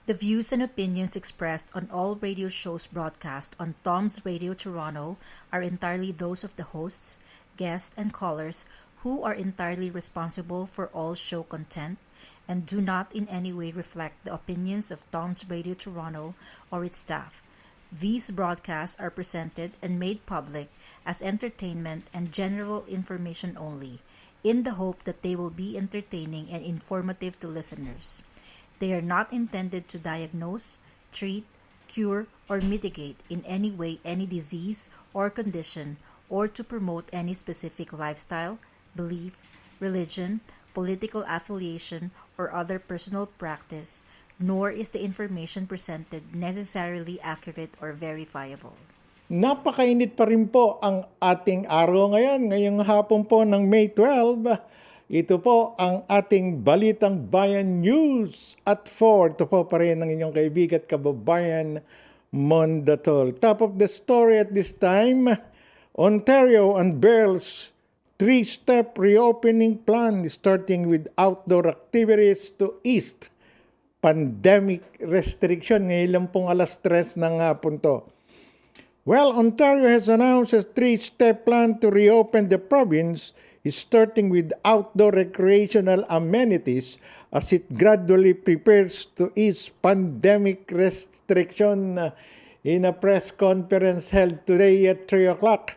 The views and opinions expressed on all radio shows broadcast on Tom's Radio Toronto are entirely those of the hosts, guests, and callers who are entirely responsible for all show content and do not in any way reflect the opinions of Tom's Radio Toronto or its staff. These broadcasts are presented and made public as entertainment and general information only, in the hope that they will be entertaining and informative to listeners. They are not intended to diagnose, treat, cure, or mitigate in any way any disease or condition or to promote any specific lifestyle, belief, religion, political affiliation, or other personal practice, nor is the information presented necessarily accurate or verifiable. Napakainit pa rin po ang ating araw ngayon, ngayong hapon po ng May 12. Ito po ang ating Balitang Bayan News at 4. Ito po pa rin ang inyong kaibigan at kababayan, Mondatol. Top of the story at this time, Ontario unveils 3-step reopening plan starting with outdoor activities to ease pandemic restriction. Ngayon lang pong alas 3 ng hapon to. Well, Ontario has announced a 3-step plan to reopen the province, starting with outdoor recreational amenities as it gradually prepares to ease pandemic restriction in a press conference held today at 3 o'clock.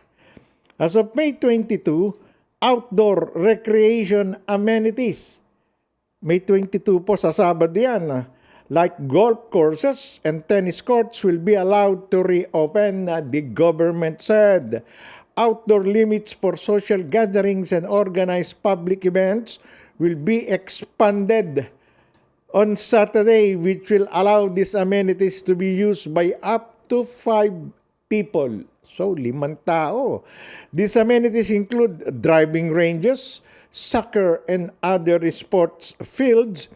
As of May 22, outdoor recreation amenities. May 22 po sa Sabado yan. Like golf courses and tennis courts will be allowed to reopen, the government said. Outdoor limits for social gatherings and organized public events will be expanded on Saturday, which will allow these amenities to be used by up to 5 people. So, 5 tao. These amenities include driving ranges, soccer and other sports fields,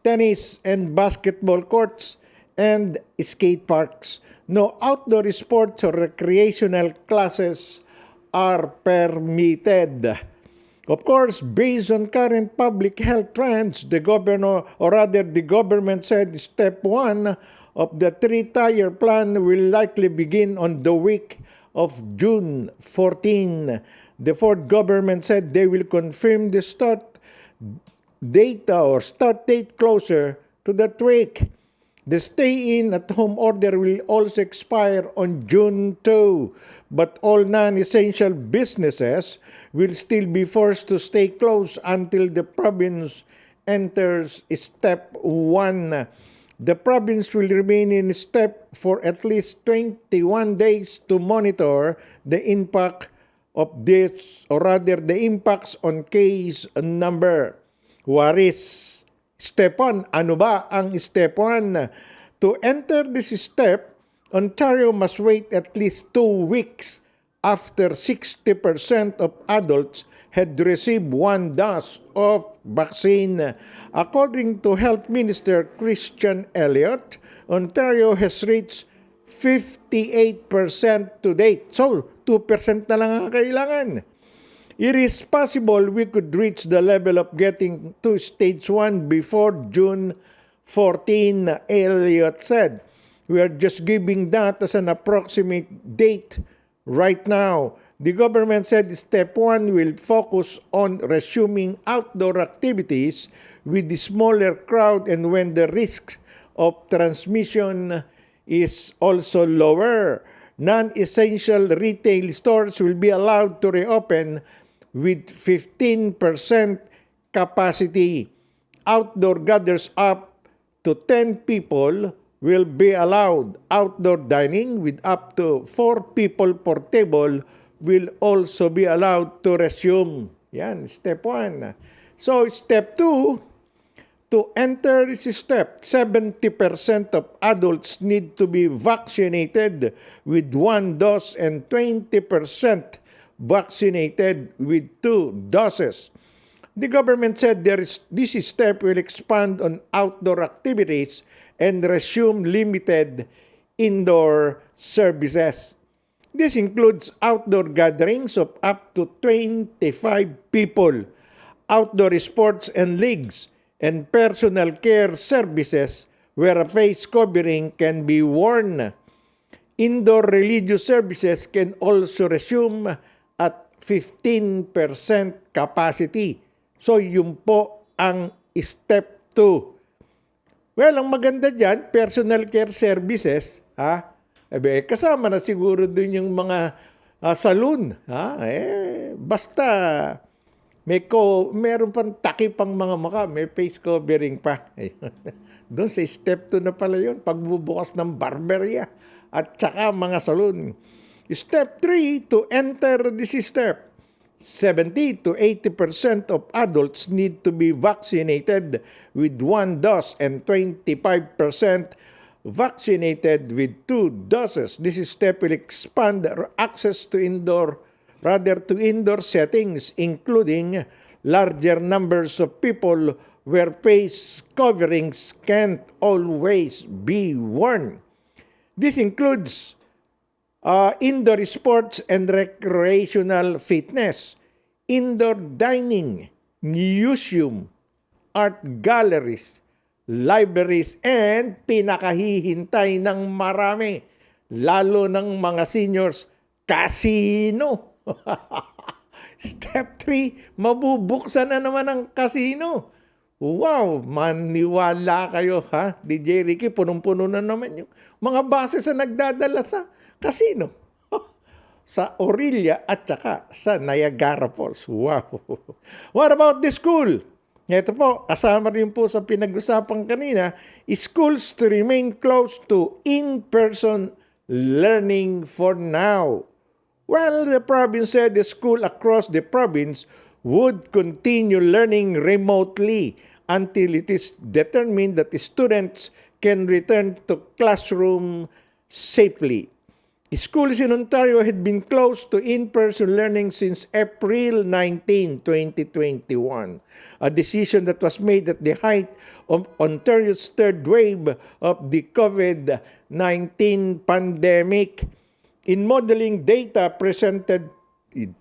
tennis and basketball courts, and skate parks. No outdoor sports or recreational classes are permitted. Of course, based on current public health trends, the government said step 1 of the 3-tier plan will likely begin on the week of June 14. The Ford government said they will confirm the start date closer to that week. The stay-in at home order will also expire on June 2, but all non-essential businesses will still be forced to stay closed until the province enters step 1. The province will remain in step for at least 21 days to monitor the impact of this, or rather the impacts on case number. What is Step 1? Ano ba ang Step 1? To enter this step, Ontario must wait at least 2 weeks after 60% of adults had received 1 dose of vaccine. According to Health Minister Christian Elliott, Ontario has reached 58% to date. So, 2% na lang ang kailangan. It is possible we could reach the level of getting to stage 1 before June 14, Elliott said. We are just giving that as an approximate date right now. The government said step 1 will focus on resuming outdoor activities with the smaller crowd and when the risk of transmission is also lower. Non-essential retail stores will be allowed to reopen with 15% capacity. Outdoor gatherings up to 10 people will be allowed. Outdoor dining with up to 4 people per table will also be allowed to resume. Yan, step 1. So, step 2, to enter this step, 70% of adults need to be vaccinated with 1 dose and 20% vaccinated with 2 doses. The government said this step will expand on outdoor activities and resume limited indoor services. This includes outdoor gatherings of up to 25 people, outdoor sports and leagues, and personal care services where a face covering can be worn. Indoor religious services can also resume at 15% capacity. So yun po ang step 2. Well, ang maganda dyan, personal care services, kasama na siguro dun yung mga saloon. Basta meron pang takip pang mga mukha, may face covering pa. Doon sa step 2 na pala yun, pagbubukas ng barberia at saka mga saloon. Step 3, to enter this step, 70 to 80% of adults need to be vaccinated with 1 dose and 25% vaccinated with 2 doses. This step will expand access to indoor settings, including larger numbers of people where face coverings can't always be worn. This includes indoor sports and recreational fitness, indoor dining, museum, art galleries, libraries, and pinakahihintay ng marami, lalo ng mga seniors, casino. Step 3, mabubuksan na naman ang casino. Wow, maniwala kayo DJ Ricky, punong-puno na naman yung mga bases na nagdadala sa casino. Sa Orillia at saka sa Niagara Falls. Wow. What about the school? Ito po, kasama rin po sa pinag-usapan kanina, schools to remain close to in-person learning for now. Well, the province said the school across the province would continue learning remotely until it is determined that the students can return to classroom safely. Schools in Ontario had been closed to in-person learning since April 19, 2021, a decision that was made at the height of Ontario's third wave of the COVID-19 pandemic. In modeling data presented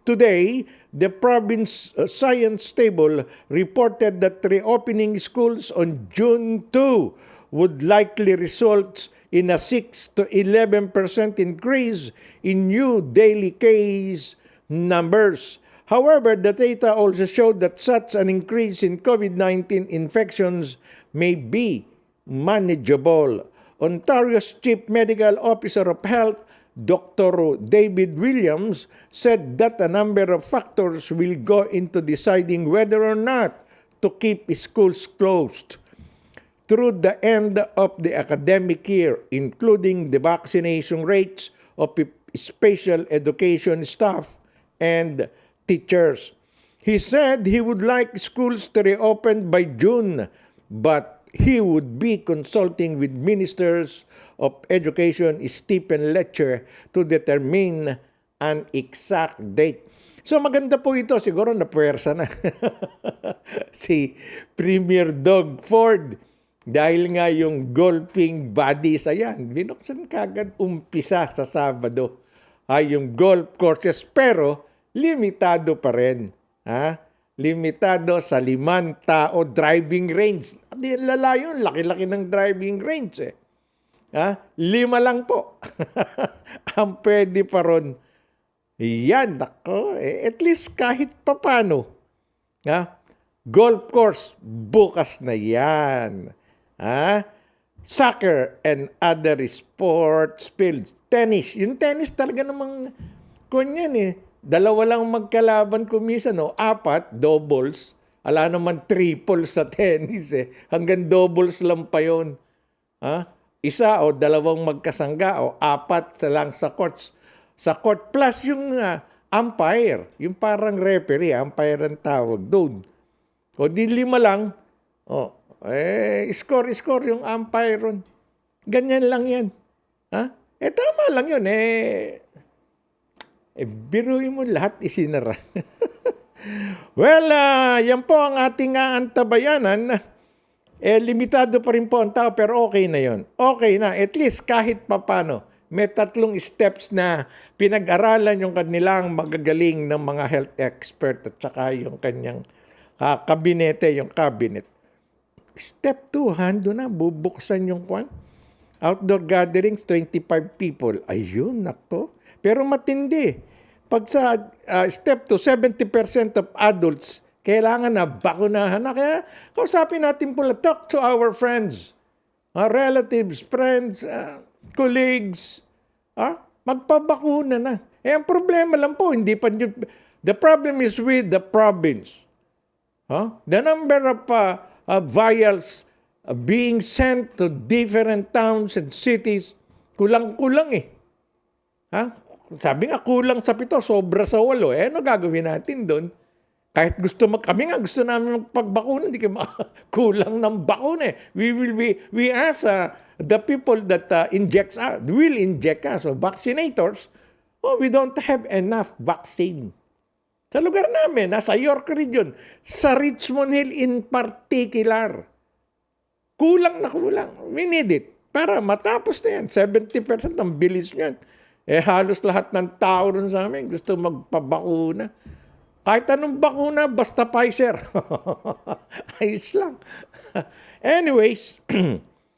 today, the province science table reported that reopening schools on June 2 would likely result in a 6 to 11% increase in new daily case numbers. However, the data also showed that such an increase in COVID-19 infections may be manageable. Ontario's Chief Medical Officer of Health, Dr. David Williams, said that a number of factors will go into deciding whether or not to keep schools closed through the end of the academic year, including the vaccination rates of special education staff and teachers. He said he would like schools to reopen by June, but he would be consulting with ministers of education, Stephen Letcher, to determine an exact date. So maganda po ito, siguro napuwersa na si Premier Doug Ford. Dahil nga yung golfing buddies, ayan, binuksan kagad umpisa sa Sabado yung golf courses, pero limitado pa rin. Limitado sa 5 tao driving range. Di lalayo, laki-laki ng driving range. 5 lang po. Ang pwede pa ron. Yan, nako, at least kahit papano. Golf course, bukas na yan. Soccer and other sports fields. Tennis. Yung tennis talaga namang kunyan 2 lang magkalaban kumisan, 4, doubles. Ala naman triple sa tennis Hanggang doubles lang pa yun. 1 o 2 magkasangga o 4 lang sa courts. Sa court plus yung umpire. Yung parang referee, umpire ang tawag doon. O di 5 lang. Score yung umpire ron. Ganyan lang yan. Tama lang yun. Biruin mo lahat isinara. Well, yan po ang ating antabayanan. Limitado pa rin po ang tao, pero okay na yun. Okay na. At least kahit papano, may 3 steps na pinag-aralan yung kanilang magagaling ng mga health expert at saka yung kanyang kabinete, yung cabinet. Step 2, hando na, bubuksan yung kwan. Outdoor gatherings, 25 people. Ayun, nako. Pero matindi. Pag sa step 2, 70% of adults, kailangan na bakunahan na. Kaya kausapin natin pula, talk to our friends, relatives, friends, colleagues. Magpabakuna na. Ang problema lang po, hindi pa the problem is with the province. The number of vials being sent to different towns and cities, kulang-kulang eh. Sabi nga, kulang sa 7, sobra sa 8. Ano gagawin natin doon? Kahit kami nga gusto namin magpagbakuna, hindi kayo kulang ng bakuna eh. We ask the people that will inject us, so vaccinators, we don't have enough vaccine. Sa lugar namin, nasa York region, sa Richmond Hill in particular, kulang na kulang. We need it. Para matapos na yan. 70% ang bilis niyan. Halos lahat ng tao rin sa amin gusto magpabakuna. Kahit anong bakuna, basta Pfizer. Ayos lang. Anyways,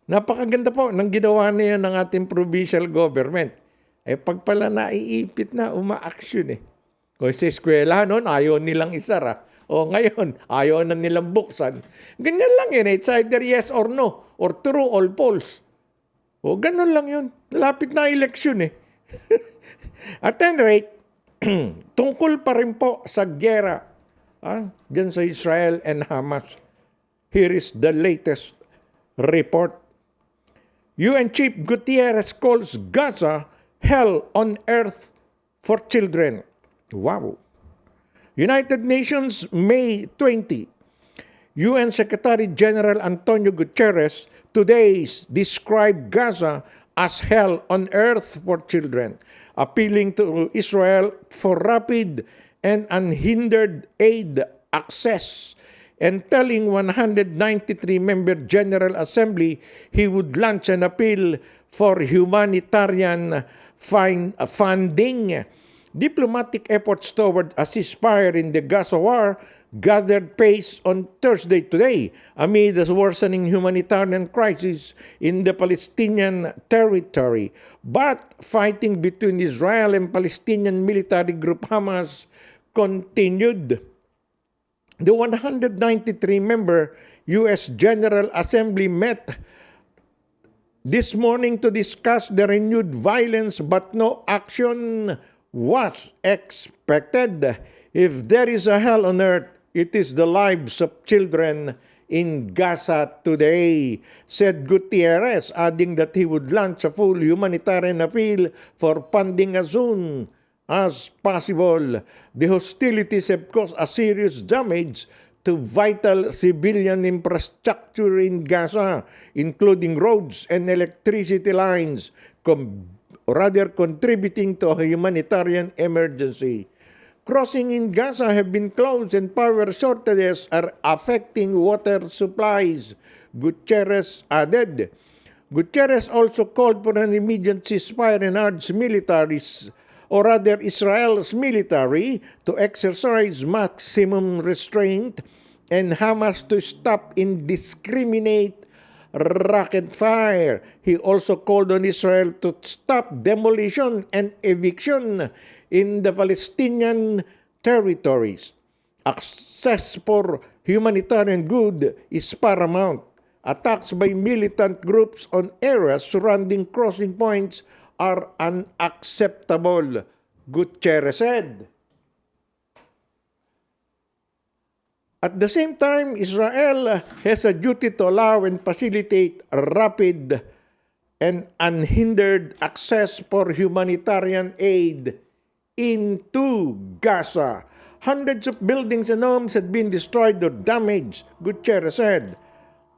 napakaganda po ng ginawa niya ng ating provincial government. Pag pala naiipit na, uma-action eh. Kung sa eskwela noon, ayaw nilang isara. Ngayon, ayaw na nilang buksan. Ganyan lang yun. It's either yes or no, or true or false. Ganun lang yun. Lapit na eleksyon eh. At any rate, tungkol pa rin po sa gera dyan sa Israel and Hamas. Here is the latest report. UN Chief Gutierrez calls Gaza hell on earth for children. Wow. United Nations, May 20. UN Secretary General Antonio Guterres today described Gaza as hell on earth for children, appealing to Israel for rapid and unhindered aid access, and telling 193-member General Assembly he would launch an appeal for humanitarian funding. Diplomatic efforts toward a ceasefire in the Gaza war gathered pace on Thursday today amid the worsening humanitarian crisis in the Palestinian territory. But fighting between Israel and Palestinian military group Hamas continued. The 193-member U.S. General Assembly met this morning to discuss the renewed violence, but no action was expected. If there is a hell on earth, it is the lives of children in Gaza today, said Gutierrez, adding that he would launch a full humanitarian appeal for funding as soon as possible. The hostilities have caused a serious damage to vital civilian infrastructure in Gaza, including roads and electricity lines, contributing to a humanitarian emergency. Crossing in Gaza have been closed and power shortages are affecting water supplies, Gutierrez added. Gutierrez also called for an immediate ceasefire and urged Israel's military to exercise maximum restraint and Hamas to stop indiscriminate rocket fire. He also called on Israel to stop demolition and eviction in the Palestinian territories. Access for humanitarian good is paramount. Attacks by militant groups on areas surrounding crossing points are unacceptable, Gutierrez said. At the same time, Israel has a duty to allow and facilitate rapid and unhindered access for humanitarian aid into Gaza. Hundreds of buildings and homes had been destroyed or damaged, Gutierrez said.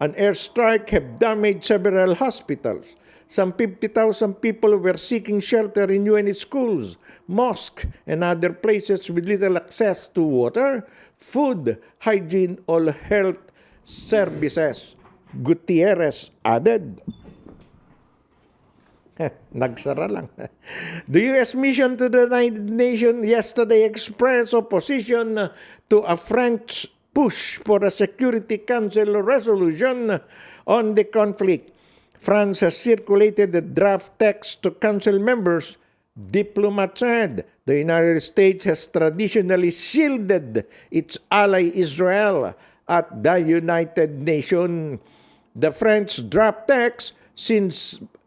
An airstrike have damaged several hospitals. Some 50,000 people were seeking shelter in UN schools, mosques, and other places with little access to water, food, hygiene, or health services, Gutierrez added. Nagsara lang. The U.S. mission to the United Nations yesterday expressed opposition to a French push for a Security Council resolution on the conflict. France has circulated the draft text to council members. Diplomats said the United States has traditionally shielded its ally Israel at the United Nations. The French draft text, seen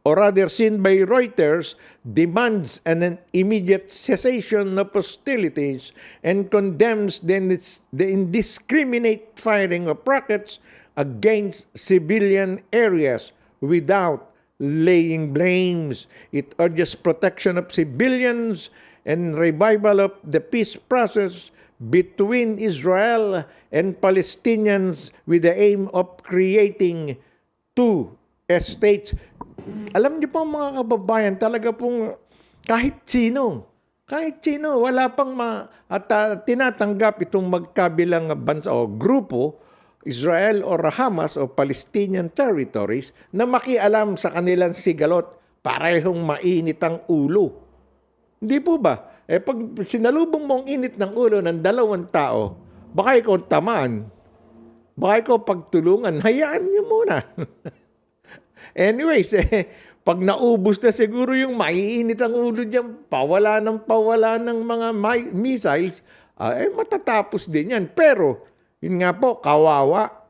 by Reuters, demands an immediate cessation of hostilities and condemns the indiscriminate firing of rockets against civilian areas without laying blames. It urges protection of civilians and revival of the peace process between Israel and Palestinians with the aim of creating two states. Alam niyo po mga kababayan, talaga pong kahit sino, wala pang tinatanggap itong magkabilang bansa o grupo, Israel or Hamas o Palestinian territories, na makialam sa kanilang sigalot, parehong mainit ang ulo. Hindi po ba? Pag sinalubong mo ang init ng ulo ng dalawang tao, baka ikaw tamaan, baka ikaw pagtulungan, hayaan niyo muna. Anyways, pag naubos na siguro yung maiinit ang ulo diyan, pawala ng mga missiles, matatapos din yan. Pero, yun nga po, kawawa.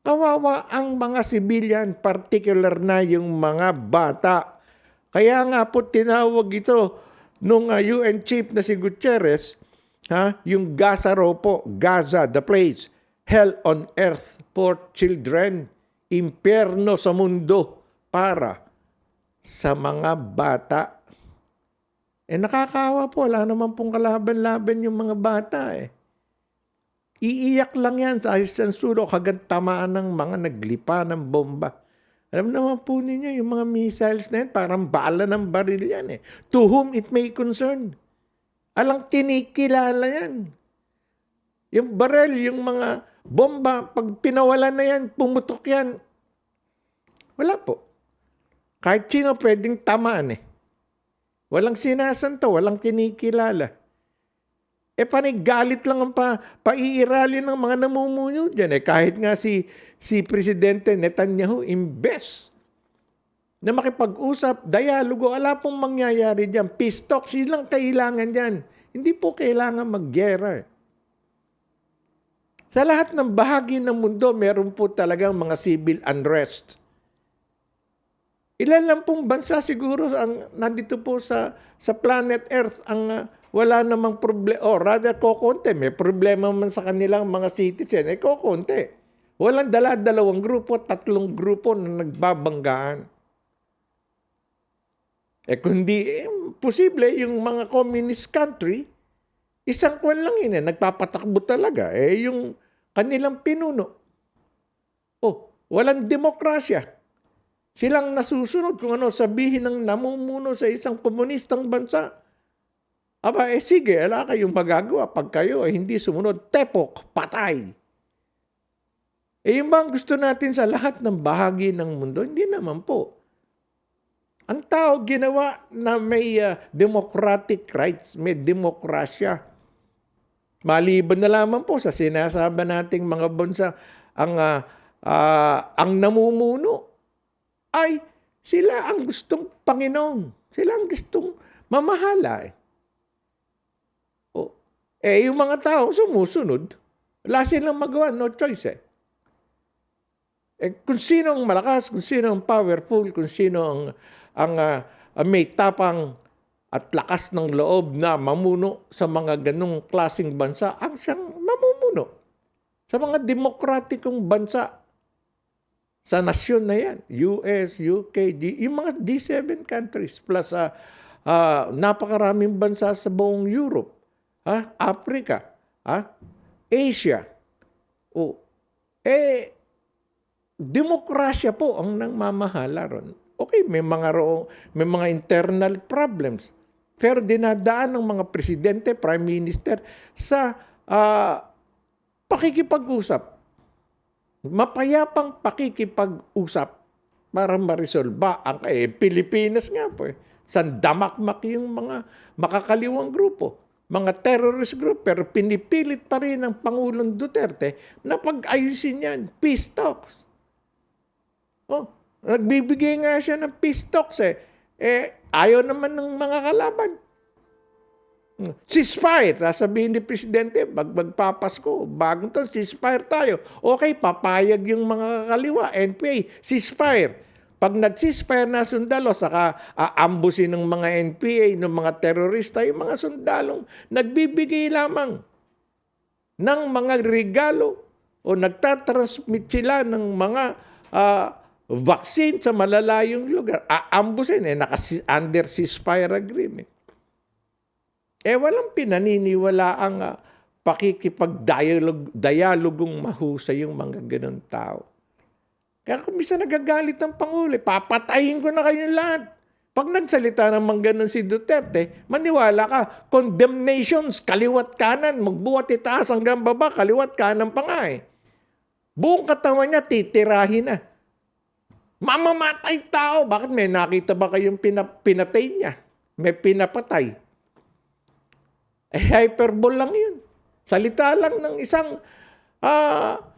Kawawa ang mga civilian, particular na yung mga bata. Kaya nga po tinawag ito nung UN chief na si Gutierrez, yung Gaza raw po, Gaza, the place, hell on earth for children, impyerno sa mundo para sa mga bata. Nakakawa po, wala naman pong kalaban-laban yung mga bata Iiyak lang yan sa isang sulok hanggang tamaan ng mga naglipa ng bomba. Alam naman po ninyo, yung mga missiles na yan, parang bala ng baril yan To whom it may concern. Alang kinikilala yan. Yung baril, yung mga bomba, pag pinawalan na yan, pumutok yan. Wala po. Kahit sino pwedeng tamaan Walang sinasanto, walang kinikilala. Panigalit lang ang paiirali ng mga namumuno dyan. Kahit nga si Presidente Netanyahu, imbes na makipag-usap, dialogo, wala pong mangyayari dyan. Peace talks, silang kailangan dyan. Hindi po kailangan mag-gera. Sa lahat ng bahagi ng mundo, meron po talagang mga civil unrest. Ilan lang pong bansa siguro ang nandito po sa planet Earth ang wala namang problema, rather kokonte, may problema man sa kanilang mga citizen, kokonte. Walang dalawang grupo, 3 grupo na nagbabanggaan. Kundi, posible yung mga communist country, isang kwan lang nagpapatakbo talaga. Yung kanilang pinuno. Walang demokrasya. Silang nasusunod kung ano sabihin ng namumuno sa isang komunistang bansa. Sige, wala kayong magagawa. Pag kayo hindi sumunod, tepok, patay. Yung bang gusto natin sa lahat ng bahagi ng mundo? Hindi naman po. Ang tao ginawa na may democratic rights, may demokrasya. Maliban na lamang po sa sinasaba nating mga bansa, ang namumuno ay sila ang gustong Panginoon. Sila ang gustong mamahala yung mga tao sumusunod. Wala silang magawa, no choice kung sino ang malakas, kung sino ang powerful, kung sino ang may tapang at lakas ng loob na mamuno sa mga ganong klaseng bansa, ang siyang mamumuno sa mga demokratikong bansa sa nasyon na yan. US, UK, yung mga D7 countries plus napakaraming bansa sa buong Europe. Africa, Asia. Demokrasya po ang nangmamahala ron. Okay, may mga internal problems. Pero dinadaan ng mga presidente, prime minister sa pakikipag-usap. Mapayapang pakikipag-usap para ma-resolve ang Pilipinas nga po. Sandamakmak yung mga makakaliwang grupo. mga terrorist group, pero pinipilit pa rin ng Pangulong Duterte na pag-ayusin yan. Peace talks. Nagbibigay nga siya ng peace talks ayaw naman ng mga kalaban. Ceasefire, sasabihin ni Presidente, magpapasko, bagong to, ceasefire tayo. Okay, papayag yung mga kaliwa, NPA, ceasefire. Pag nag-ceasefire na sundalo, saka aambusin ng mga NPA, ng mga terorista, yung mga sundalong nagbibigay lamang ng mga regalo o nagtatransmit sila ng mga vaccine sa malalayong lugar. Aambusin, under ceasefire agreement. Walang pinaniniwala ang pakikipag-dialogong mahusay yung mga ganun tao. Kaya kung minsan nagagalit ng Pangulo, papatayin ko na kayong lahat. Pag nagsalita naman ganun si Duterte, maniwala ka, condemnations, kaliwat kanan, magbuhat itaas hanggang baba, kaliwat kanan pa nga Buong katawan niya, titirahin na. Mamamatay tao. Bakit may nakita ba kayong pinatay niya? May pinapatay. Hyperbole lang yun. Salita lang ng isang 30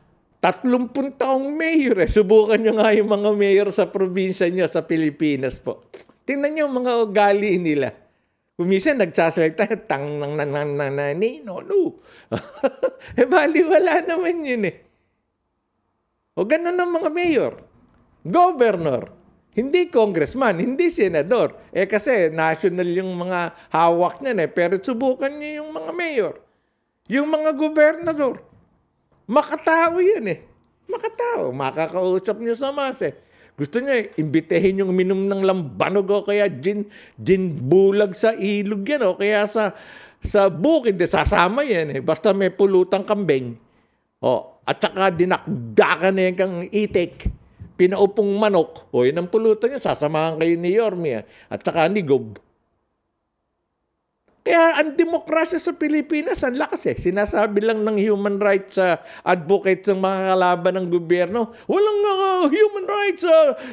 taong mayor. Subukan nyo nga yung mga mayor sa probinsya nyo sa Pilipinas po. Tingnan nyo mga ugali nila. Kuminsan nagsasalita, baliwala naman yun O ganun ang mga mayor. Governor. Hindi congressman, hindi senador. Kasi national yung mga hawak niyan Pero subukan niyo yung mga mayor. Yung mga gobernador. Makatao yan Makatao. Makakausap niyo sa mas Gusto niya imbitehin yung minum ng lambanog o kaya gin bulag sa ilog yan o kaya sa bukid. Sasama yan Basta may pulutang kambing. At saka dinakdakan na yan kang itik. Pinaupong manok. Yun ang pulutan niya. Sasamahan kayo ni Yorme at saka ni Gob. Kaya ang demokrasya sa Pilipinas, ang lakas Sinasabi lang ng human rights advocates ng mga kalaban ng gobyerno, walang human rights.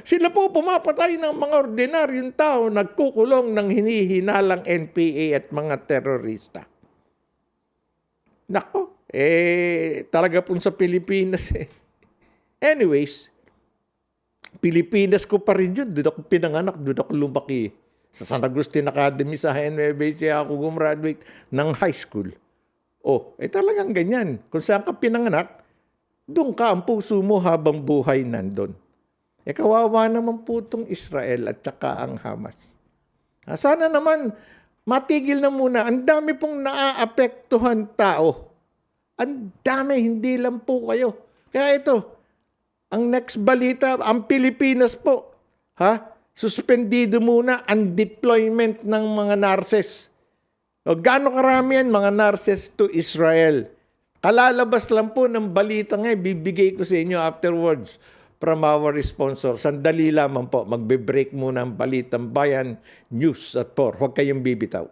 Sila po pumapatay ng mga ordinaryong tao, nagkukulong ng hinihinalang NPA at mga terorista. Nako, talaga po sa Pilipinas Anyways, Pilipinas ko pa rin yun. Doon ako pinanganak, doon ako lumaki. Sa San Agustin Academy sa HNBC ako gumraduate ng high school. Talagang ganyan. Kung saan ka pinanganak, doon ka ang puso mo habang buhay nandun. Kawawa naman po itong Israel at saka ang Hamas. Sana naman matigil na muna. Ang dami pong naaapektuhan tao. Ang dami, hindi lang po kayo. Kaya ito, ang next balita, ang Pilipinas po, suspendido muna ang deployment ng mga nurses. Gaano karami yan, mga nurses to Israel? Kalalabas lang po ng balita bibigay ko sa inyo afterwards from our sponsor. Sandali lamang po, magbe-break muna ang Balitang Bayan News at 4. Huwag kayong bibitaw.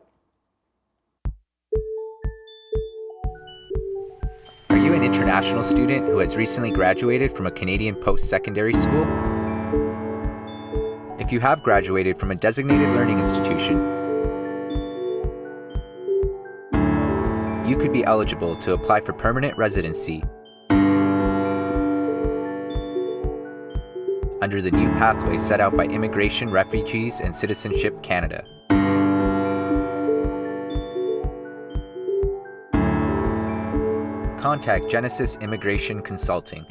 Are you an international student who has recently graduated from a Canadian post-secondary school? If you have graduated from a designated learning institution, you could be eligible to apply for permanent residency under the new pathway set out by Immigration, Refugees, and Citizenship Canada. Contact Genesis Immigration Consulting.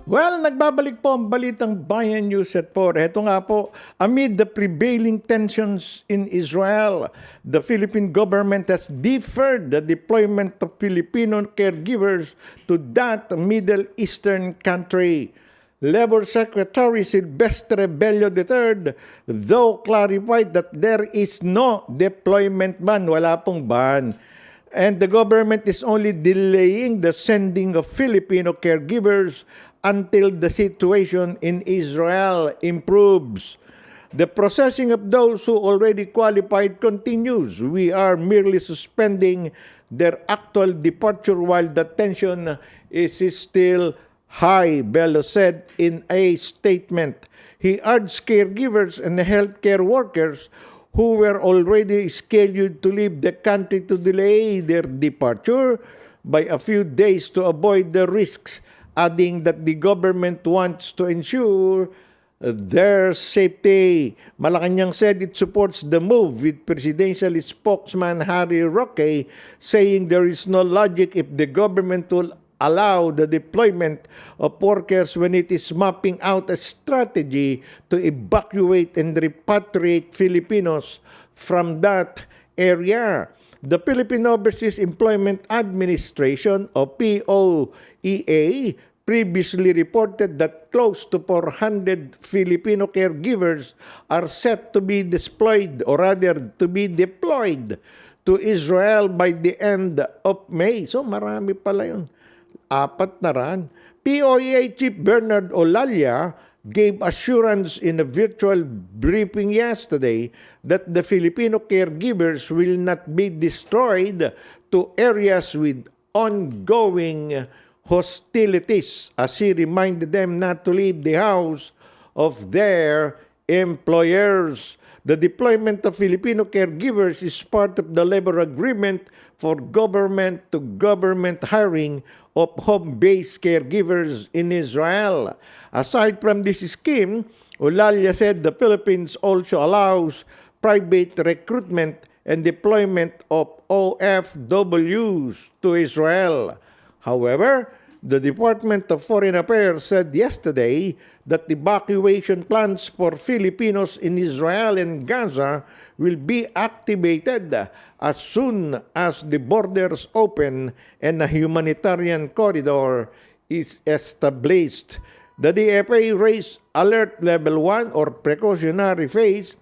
Well, nagbabalik po ang Balitang Bayan News at 4. Ito nga po, amid the prevailing tensions in Israel, the Philippine government has deferred the deployment of Filipino caregivers to that Middle Eastern country. Labor Secretary Silvestre Bello III, though clarified that there is no deployment ban, wala pong ban. And the government is only delaying the sending of Filipino caregivers until the situation in Israel improves. The processing of those who already qualified continues. We are merely suspending their actual departure while the tension is still high, Bello said in a statement. He urged caregivers and healthcare workers who were already scheduled to leave the country to delay their departure by a few days to avoid the risks, adding that the government wants to ensure their safety. Malacanang said it supports the move, with presidential spokesman Harry Roque saying there is no logic if the government will allow the deployment of workers when it is mapping out a strategy to evacuate and repatriate Filipinos from that area. The Philippine Overseas Employment Administration, o POEA, previously reported that close to 400 Filipino caregivers are set to be deployed, or rather to be deployed to Israel by the end of May. So marami pala yun. 4 na ran. POEA Chief Bernard Olalia gave assurance in a virtual briefing yesterday that the Filipino caregivers will not be destroyed to areas with ongoing hostilities, as he reminded them not to leave the house of their employers. The deployment of Filipino caregivers is part of the labor agreement for government-to-government hiring of home-based caregivers in Israel. Aside from this scheme, Olalia said the Philippines also allows private recruitment and deployment of OFWs to Israel. However, the Department of Foreign Affairs said yesterday that evacuation plans for Filipinos in Israel and Gaza will be activated as soon as the borders open and a humanitarian corridor is established. The DFA raised Alert Level 1 or precautionary phase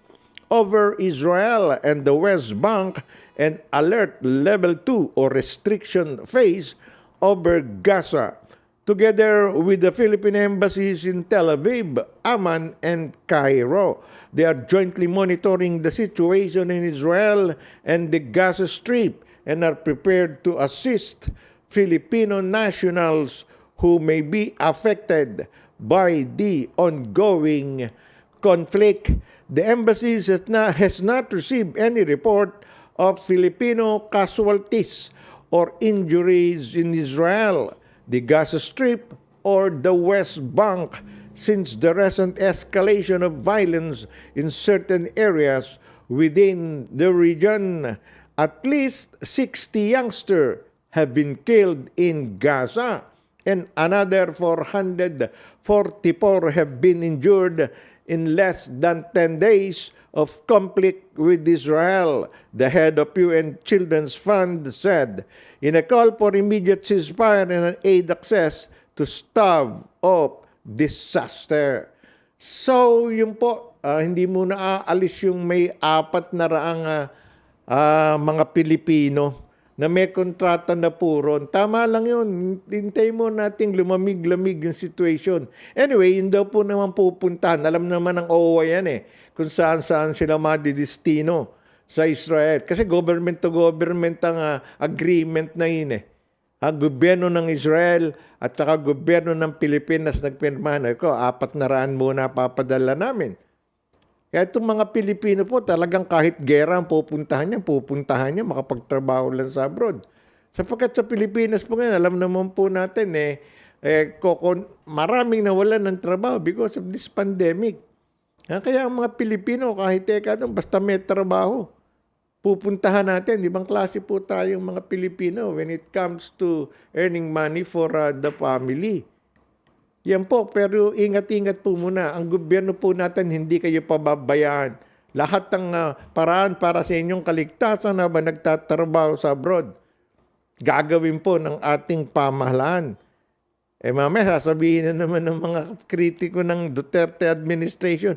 over Israel and the West Bank and Alert Level 2 or restriction phase over Gaza, together with the Philippine embassies in Tel Aviv, Amman, and Cairo. They are jointly monitoring the situation in Israel and the Gaza Strip and are prepared to assist Filipino nationals who may be affected by the ongoing conflict. The embassy has not received any report of Filipino casualties or injuries in Israel, the Gaza Strip, or the West Bank since the recent escalation of violence in certain areas within the region. At least 60 youngsters have been killed in Gaza and another 444 have been injured in less than 10 days of conflict with Israel, the head of UN Children's Fund said, in a call for immediate ceasefire and aid access to stave off disaster. So, yun po, hindi mo na aalis yung may 400 mga Pilipino na may kontrata na puron. Tama lang yun. Hintay mo nating lumamig-lamig yung situation. Anyway, yun daw po naman pupuntahan. Alam naman ng OWA yan kung saan-saan sila madidestino sa Israel. Kasi government to government ang agreement na yun Gobyerno ng Israel at saka gobyerno ng Pilipinas nagpirmahan. 400 muna papadala namin. Kaya itong mga Pilipino po, talagang kahit gera ang pupuntahan niya, makapagtrabaho lang sa abroad. Sapagkat sa Pilipinas po ngayon, alam naman po natin, maraming nawalan ng trabaho because of this pandemic. Kaya ang mga Pilipino, kahit basta may trabaho, pupuntahan natin. Ibang klase po tayong mga Pilipino when it comes to earning money for the family. Yan po, pero ingat-ingat po muna. Ang gobyerno po natin, hindi kayo pababayaan. Lahat ng paraan para sa inyong kaligtasan na ba nagtatrabaho sa abroad, gagawin po ng ating pamahalaan. Mamaya sasabihin na naman ng mga kritiko ng Duterte administration,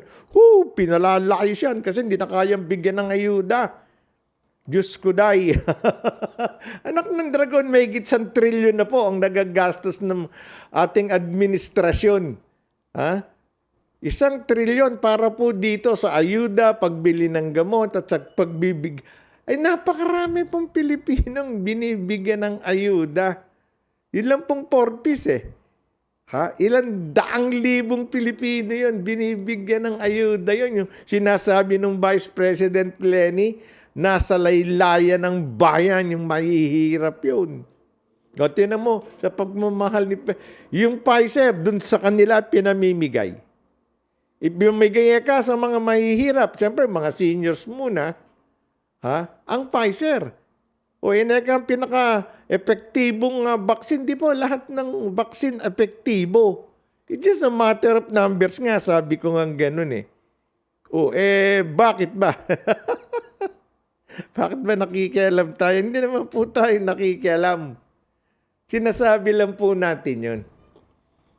pinalalaki siyan kasi hindi na kayang bigyan ng ayuda. Diyos ko day. Anak ng dragon, may higit 1 trilyon na po ang nagagastos ng ating administrasyon. 1 trilyon para po dito sa ayuda, pagbili ng gamot at sa pagbibig. Ay napakarami pong Pilipinong binibigyan ng ayuda. Yun lang pong purpose Ilan daang libong Pilipino yun, binibigyan ng ayuda yun. Yung sinasabi ng Vice President Lenny, nasa laylayan ng bayan, yung mahihirap yun. O tinan mo, sa pagmamahal ni yung Pfizer, dun sa kanila pinamimigay. Ibimigay ka sa mga mahihirap, siyempre mga seniors muna, ang Pfizer. O yun ang pinaka-epektibong vaccine. Di po lahat ng vaccine epektibo. It's just a matter of numbers nga, sabi ko nga ganun bakit ba? Bakit ba nakikialam tayo? Hindi naman po tayo nakikialam. Sinasabi lang po natin yun.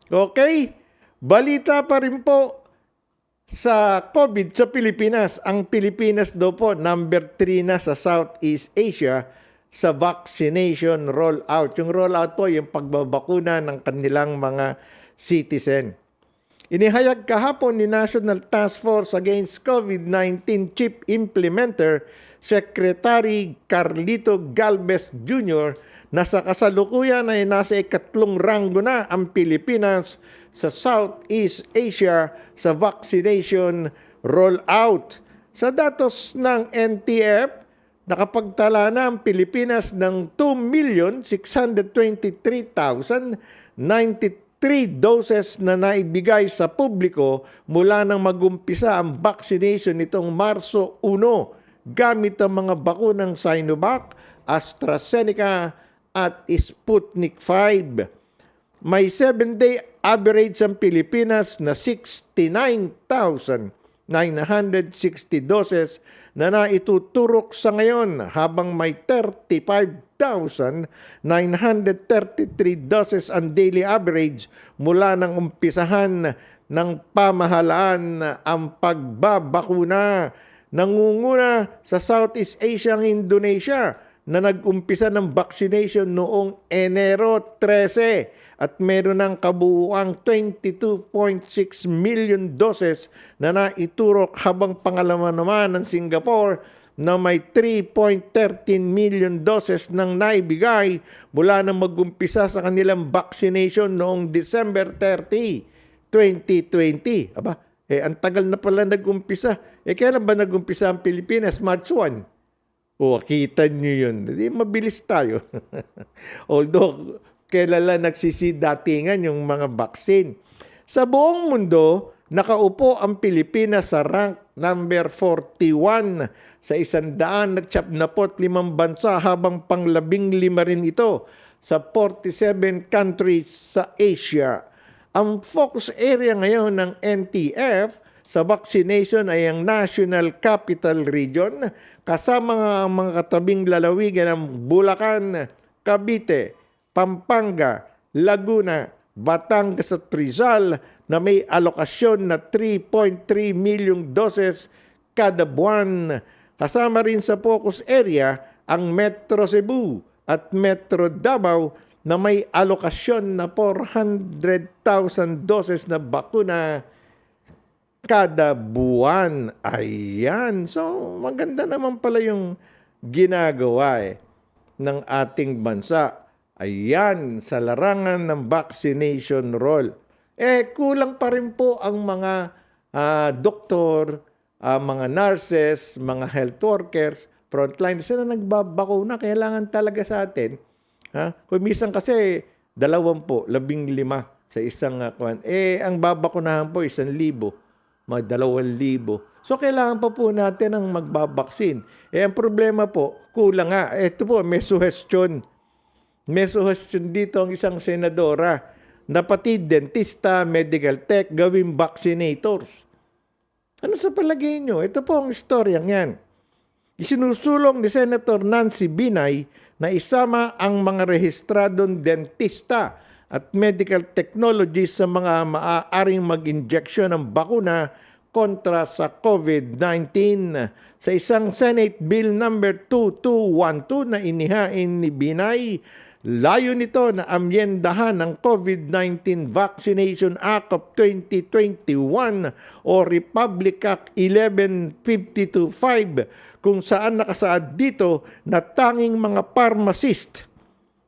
Okay? Balita pa rin po sa COVID sa Pilipinas. Ang Pilipinas daw po, number 3 na sa Southeast Asia sa vaccination rollout. Yung rollout po, yung pagbabakuna ng kanilang mga citizen. Inihayag kahapon ni National Task Force Against COVID-19 Chief Implementer Secretary Carlito Galvez Jr. na sa kasalukuyan ay nasa 3 ranggo na ang Pilipinas sa Southeast Asia sa vaccination rollout. Sa datos ng NTF, nakapagtala na ang Pilipinas ng 2,623,093 doses na naibigay sa publiko mula nang magumpisa ang vaccination nitong Marso 1 gamit ang mga bakunang Sinovac, AstraZeneca at Sputnik 5. May 7-day average ang Pilipinas na 69,960 doses na naituturok sa ngayon habang may 35,933 doses ang daily average mula nang umpisahan ng pamahalaan ang pagbabakuna. Nangunguna sa Southeast Asia ang Indonesia na nag-umpisa ng vaccination noong Enero 13 at meron ng kabuuang 22.6 million doses na naiturok habang pangalawa naman ng Singapore na may 3.13 million doses nang naibigay mula nang mag-umpisa sa kanilang vaccination noong December 30, 2020. Ang tagal na pala nag-umpisa. Kailan ba nag-umpisa ang Pilipinas? March 1. Kita nyo yun. Mabilis tayo. Although, kailan nagsisidatingan yung mga vaccine. Sa buong mundo, nakaupo ang Pilipinas sa rank number 41 sa 175 bansa habang pang-15 rin ito sa 47 countries sa Asia. Ang focus area ngayon ng NTF sa vaccination ay ang National Capital Region kasama ang mga katabing lalawigan ng Bulacan, Cavite, Pampanga, Laguna, Batangas at Rizal na may alokasyon na 3.3 million doses kada buwan. Kasama rin sa focus area ang Metro Cebu at Metro Davao na may alokasyon na 400,000 doses na bakuna kada buwan. Ayan. So, maganda naman pala yung ginagawa ng ating bansa. Ayan, sa larangan ng vaccination roll. Kulang pa rin po ang mga doktor, mga nurses, mga health workers, frontline. Sila nagbabakuna, kailangan talaga sa atin. Kung minsan kasi 15 sa isang kwan. Ang babakunahan po 1,000, mga 2,000. So, kailangan pa po natin ang magbabaksin. Ang problema po, kulang nga. Ito po, may suggestion. May suggestion dito ang isang senadora na pati dentista, medical tech, gawing vaccinators. Ano sa palagay nyo? Ito po ang istoryang yan. Isinusulong ni Senator Nancy Binay na isama ang mga rehistradong dentista at medical technologists sa mga maaaring mag-injection ng bakuna kontra sa COVID-19 sa isang Senate Bill number 2212 na inihain ni Binay. Layo nito na amyendahan ang COVID-19 Vaccination Act of 2021 o Republic Act 1152-5 kung saan nakasaad dito na tanging mga pharmacist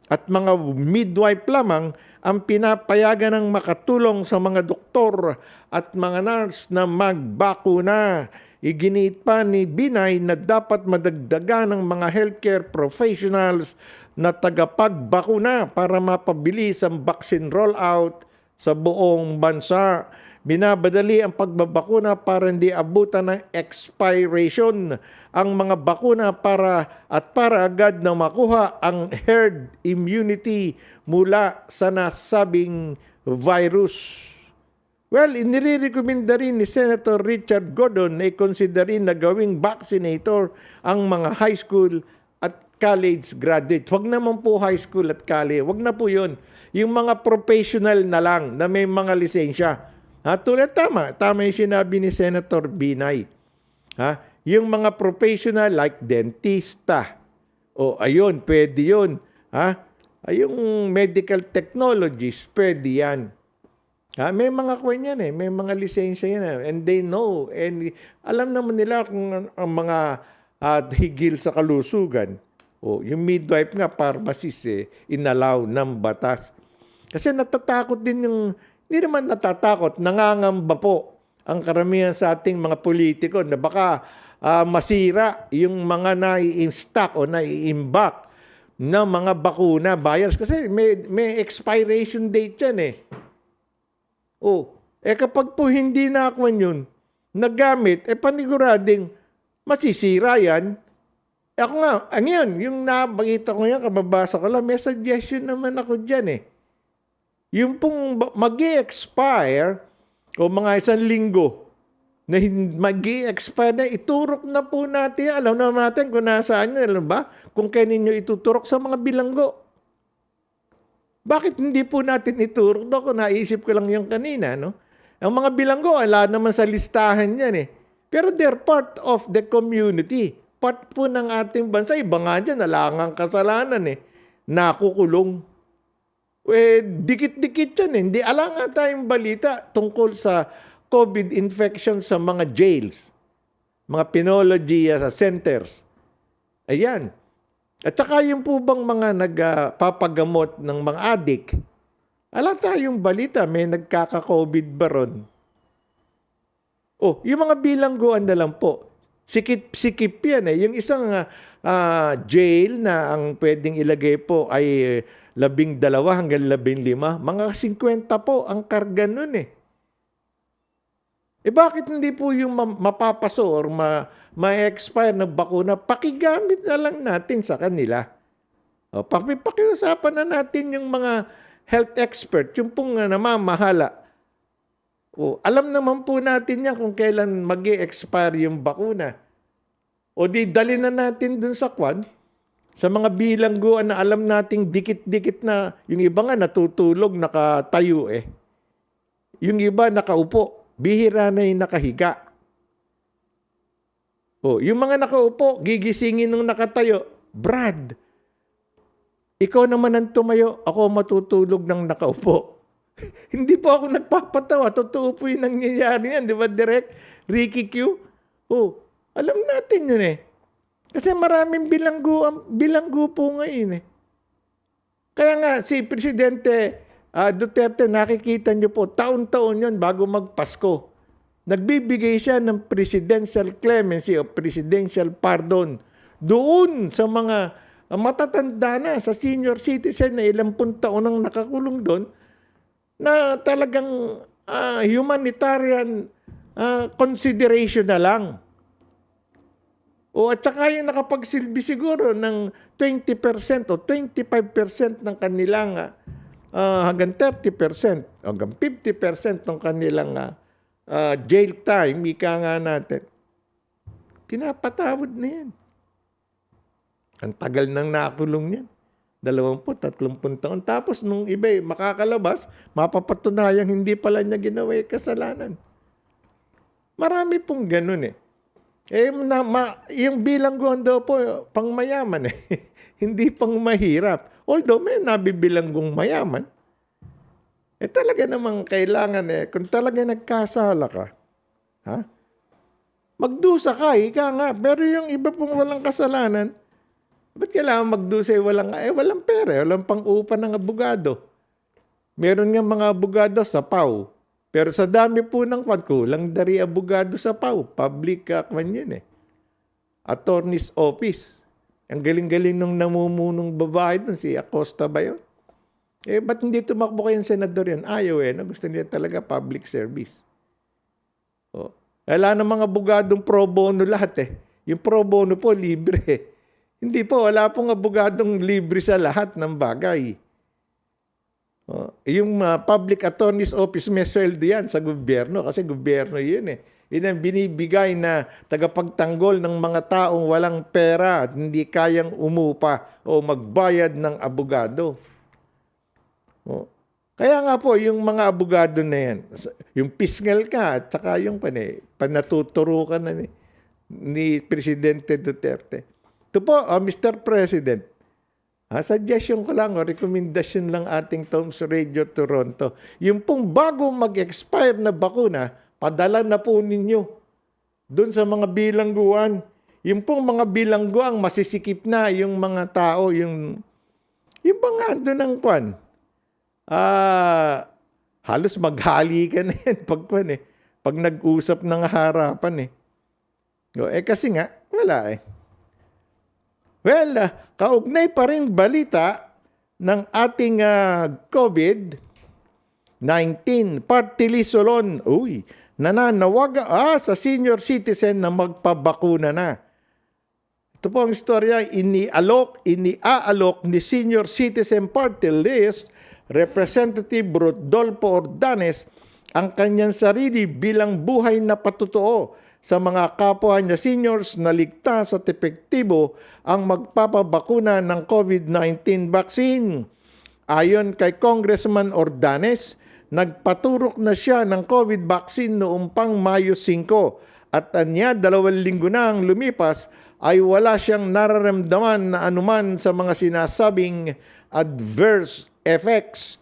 at mga midwife lamang ang pinapayagan ng makatulong sa mga doktor at mga nurse na magbakuna. Iginiit pa ni Binay na dapat madagdagan ng mga healthcare professionals na tagapagbakuna para mapabilis ang vaccine rollout sa buong bansa. Binabadali ang pagbabakuna para hindi abutan ng expiration ang mga bakuna para agad na makuha ang herd immunity mula sa nasabing virus. Well, inirekomenda rin ni Senator Richard Gordon na i-considerin na gawing vaccinator ang mga high school at college graduate. Huwag naman po high school at college. Huwag na po yun. Yung mga professional na lang na may mga lisensya. Tulad tama yung sinabi ni Senator Binay. Yung mga professional like dentista. Ayun, pwede yun. Yung medical technologies, pwede yan. May mga kwan yan may mga lisensya yan and they know and alam naman nila kung ang mga higil sa kalusugan. Yung midwife nga, pharmacist inalaw ng batas. Kasi natatakot din hindi naman natatakot, nangangamba po ang karamihan sa ating mga politiko na baka masira yung mga nai-stock o nai-imbak na mga bakuna buyers. Kasi may expiration date yan kapag po hindi nakuha yun, nagamit, panigurading masisira yan. Ako nga, yung nabagita ko yan, kababasa ko lang, may suggestion naman ako dyan Yung pong mag-i-expire, o mga 1 linggo, na mag-i-expire na, iturok na po natin. Alam naman natin kung nasaan yan, alam ba? Kung kailan nyo ituturok sa mga bilanggo. Bakit hindi po natin iturok? Ako naisip ko lang yung kanina, no? Ang mga bilanggo, ala naman sa listahan yan Pero they're part of the community. Part po ng ating bansa. Iba nga dyan, nalangang kasalanan nakukulong. Dikit-dikit yan Hindi alangan tayong balita tungkol sa COVID infection sa mga jails. Mga penology centers. Ayan. At saka yung po bang mga nagpapagamot ng mga adik, ala tayong balita, may nagkaka-COVID ba ron? Yung mga bilangguan na lang po. Sikip yan Yung isang jail na ang pwedeng ilagay po ay 12 hanggang 15. Mga 50 po ang karga nun bakit hindi po yung mapapaso or ma-expire na bakuna, pakigamit na lang natin sa kanila. Pakiusapan na natin yung mga health expert, yung pong namamahala. Alam naman po natin yan kung kailan mag-i-expire yung bakuna. Di dali na natin dun sa sa mga bilangguan na alam nating dikit-dikit na, yung iba nga natutulog, nakatayo Yung iba nakaupo. Bihira na yung nakahiga. Yung mga nakaupo, gigisingin nung nakatayo. Brad, ikaw naman ang tumayo, ako matutulog ng nakaupo. Hindi po ako nagpapatawa. Totoo po yung nangyayari yan. Di ba, Direk? Ricky Q? Alam natin yun Kasi maraming bilanggo po ngayon Kaya nga, si Presidente Duterte, nakikita niyo po, taon-taon yun bago magpasko. Nagbibigay siya ng presidential clemency o presidential pardon doon sa mga matatanda na, sa senior citizen na 10 taon nang nakakulong doon, na talagang humanitarian consideration na lang. At saka yung nakapagsilbi siguro ng 20% o 25% ng kanilang hanggang 30%, hanggang 50% ng kanilang jail time, ika nga natin, pinapatawad na yan. Ang tagal nang nakulong yan. 20-30 taon. Tapos nung iba makakalabas, mapapatunayan hindi pala niya ginawa yung kasalanan. Marami pong ganun eh. Yung bilangguan daw po, pang mayaman eh. Hindi pang mahirap. Although may nabibilanggong mayaman, talaga namang kailangan kung talaga nagkasala ka, magdusa ka, ika nga. Pero yung iba pong walang kasalanan, ba't kailangan magdusa walang pera, walang pang-upa ng abogado. Meron nga mga abogado sa PAW. Pero sa dami po ng kulang dari abogado sa PAW. Public yun Attorney's Office. Ang galing-galing nung namumunong babae dun, si Acosta ba yun? Ba't hindi tumakbo kayong senador yan? Ayaw gusto niya talaga public service. Wala na mga abogadong pro bono lahat Yung pro bono po, libre Hindi po, wala pong abogadong libre sa lahat ng bagay. Yung public attorney's office, may sweldo yan sa gobyerno kasi gobyerno yun Yun ang binibigay na tagapagtanggol ng mga taong walang pera at hindi kayang umupa o magbayad ng abogado. Kaya nga po, yung mga abogado na yan, yung fiscal ka at saka yung panatuturo ka na ni Presidente Duterte. Ito po, Mr. President, suggestion ko lang, rekomendasyon lang ating Tom's Radio Toronto. Yung pong bago mag-expire na bakuna, padala na po ninyo doon sa mga bilangguan. Yung pong mga bilangguang masisikip na yung mga tao, yung mga doon ng kwan. Halos maghali ka na yan pag nag-usap ng harapan kasi nga, wala Well, kaugnay pa rin balita ng ating COVID-19 Party List Solon. Nananawag sa senior citizen na magpabakuna na. Ito po ang istorya, iniaalok ni Senior Citizen Party List Representative Rodolfo Ordanes ang kanyang sarili bilang buhay na patutuo sa mga kapwa niya seniors na ligtas at epektibo ang magpapabakuna ng COVID-19 vaccine. Ayon kay Congressman Ordanes, nagpaturok na siya ng COVID vaccine noong pang Mayo 5 at anya 2 linggo na ang lumipas ay wala siyang nararamdaman na anuman sa mga sinasabing adverse effects.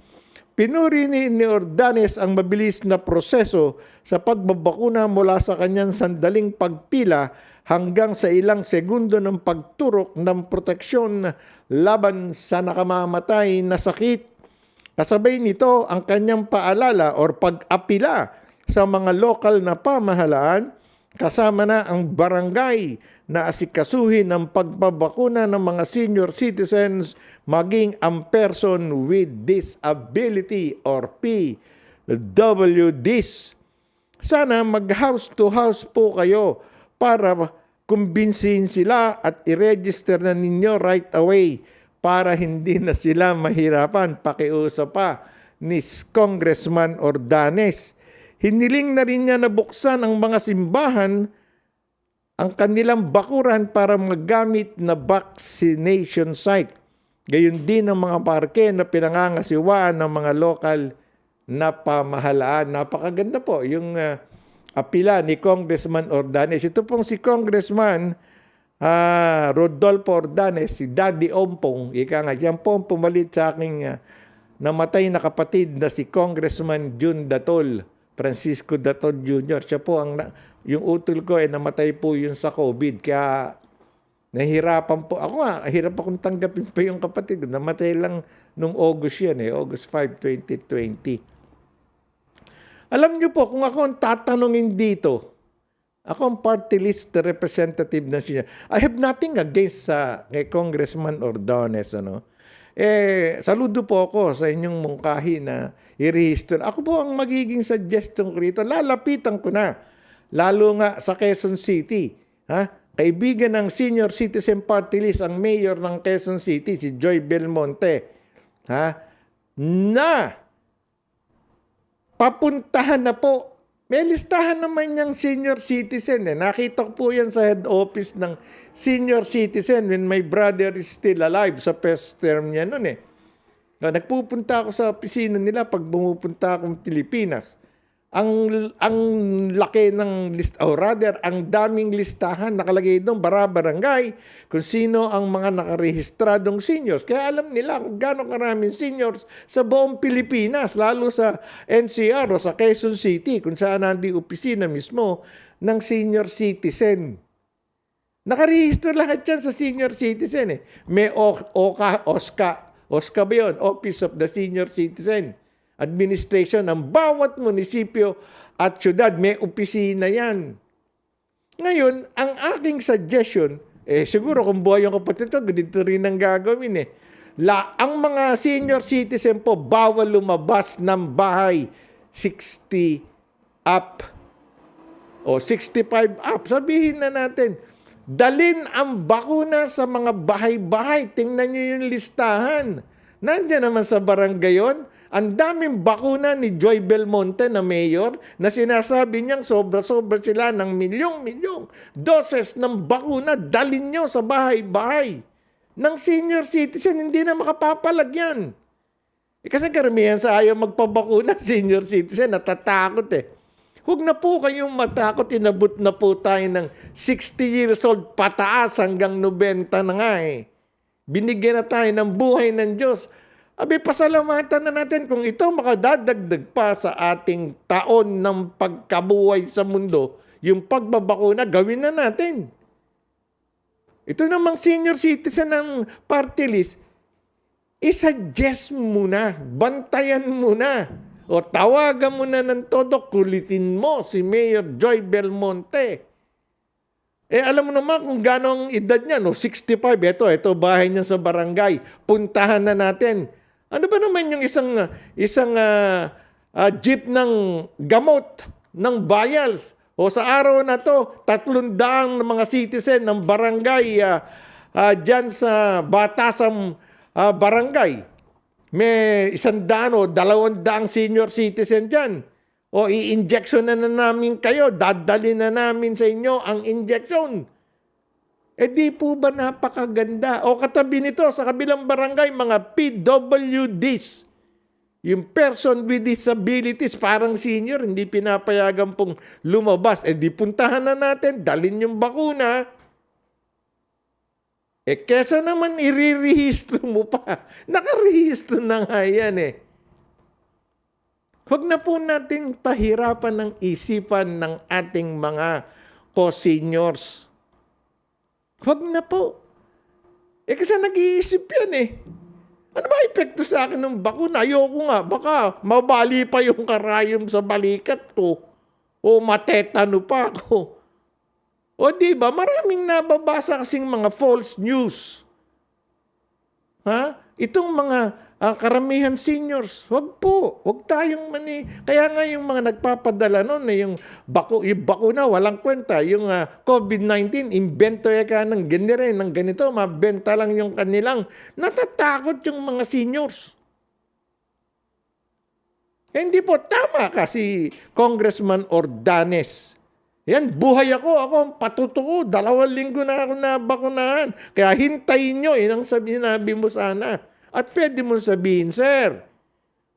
Pinuri ni Ordanes ang mabilis na proseso sa pagbabakuna mula sa kanyang sandaling pagpila hanggang sa ilang segundo ng pagturok ng proteksyon laban sa nakamamatay na sakit. Kasabay nito ang kanyang paalala o pag-apila sa mga lokal na pamahalaan kasama na ang barangay na asikasuhin ang pagbabakuna ng mga senior citizens maging ang person with disability or PWDs. Sana mag-house to house po kayo para kumbinsihin sila at i-register na ninyo right away para hindi na sila mahirapan. Pakiusap pa ni Congressman Ordanes. Hiniling na rin niya na buksan ang mga simbahan ang kanilang bakuran para magamit na vaccination site. Gayon din ang mga parke na pinangangasiwaan ng mga lokal na pamahalaan. Napakaganda po yung apila ni Congressman Ordanes. Ito pong si Congressman Rodolfo Ordanes, si Daddy Ompong. Ika nga, yan po ang pumalit sa aking namatay na kapatid na si Congressman Jun Datol, Francisco Datol Jr. Siya po yung utol ko namatay po yun sa COVID. Kaya nahihirapan po. Ako nga, hirap akong tanggapin pa yung kapatid. Namatay lang nung August yan August 5, 2020. Alam niyo po, kung ako ang tatanungin dito, ako ang party list representative na siya. I have nothing against kay Congressman Ordanes. Saludo po ako sa inyong mungkahi na i-register. Ako po ang magiging suggestion ko rito. Lalapitan ko na. Lalo nga sa Quezon City. Kaibigan ng Senior Citizen Party List, ang mayor ng Quezon City, si Joy Belmonte. na papuntahan na po. May listahan naman yung senior citizen. Nakita ko po yan sa head office ng senior citizen when my brother is still alive sa first term niya noon Nagpupunta ako sa opisina nila pag bumupunta akong Pilipinas. Ang laki ng list, or rather, ang daming listahan nakalagay doon, barangay, kung sino ang mga nakarehistradong seniors. Kaya alam nila kung gano'ng karaming seniors sa buong Pilipinas, lalo sa NCR o sa Quezon City, kung saan nandi opisina mismo ng senior citizen. Nakarehistro lahat yan sa senior citizen. May OSCA ba yun? Office of the Senior Citizen Administration ng bawat munisipyo at syudad. May opisina yan. Ngayon, ang aking suggestion, siguro kung buhay yung kapatid ko, ganito rin ang gagawin ang mga senior citizen po, bawal lumabas ng bahay 60 up o 65 up. Sabihin na natin, dalin ang bakuna sa mga bahay-bahay. Tingnan nyo yung listahan. Nandiyan naman sa barangay yun. Ang daming bakuna ni Joy Belmonte na mayor na sinasabi niyang sobra-sobra sila ng milyong-milyong doses ng bakuna. Dalin nyo sa bahay-bahay. Ng senior citizen, hindi na makapapalag yan. Kasi karamihan sa ayaw magpabakuna, senior citizen, natatakot Huwag na po kayong matakot, inabot na po tayo ng 60 years old pataas hanggang 90 na nga Binigyan na tayo ng buhay ng Diyos. Pasalamatan na natin kung ito makadadagdag pa sa ating taon ng pagkabuhay sa mundo, yung pagbabakuna, gawin na natin. Ito namang senior citizen ng party list, i-suggest mo na, bantayan mo na, o tawagan mo na ng todo, kulitin mo si Mayor Joy Belmonte. Alam mo naman kung gano'ng edad niya, 65, ito bahay niya sa barangay, puntahan na natin. Ano ba naman yung isang jeep ng gamot, ng bayals? O sa araw na to, 300 na mga citizen ng barangay dyan sa Batasang barangay. May 100 o 200 senior citizen dyan. O i-injection na namin kayo, dadali na namin sa inyo ang injection. Di po ba napakaganda? O katabi nito sa kabilang barangay, mga PWDs. Yung person with disabilities, parang senior, hindi pinapayagan pong lumabas. Di puntahan na natin, dalin yung bakuna. Kesa naman irirehistro mo pa. Nakarehistro na nga yan Huwag na po natin pahirapan ng isipan ng ating mga co-seniors. Huwag na po. Kasi nag-iisip yan Ano ba epekto sa akin ng bakuna? Ayoko nga. Baka mabali pa yung karayom sa balikat ko. O matetano pa ako. O diba, maraming nababasa kasing mga false news. Itong mga karamihan seniors, wag po. Wag tayong Kaya nga yung mga nagpapadala noon yung bakuna, walang kwenta. Yung COVID-19, invento ka ng ganito, mabenta lang yung kanilang. Natatakot yung mga seniors. Hindi po tama kasi Congressman Ordanes. Yan, buhay ako ang patutuko. 2 linggo na ako nabakunahan. Kaya hintayin nyo, ang sinabi mo sana. At pwede mo sabihin, sir,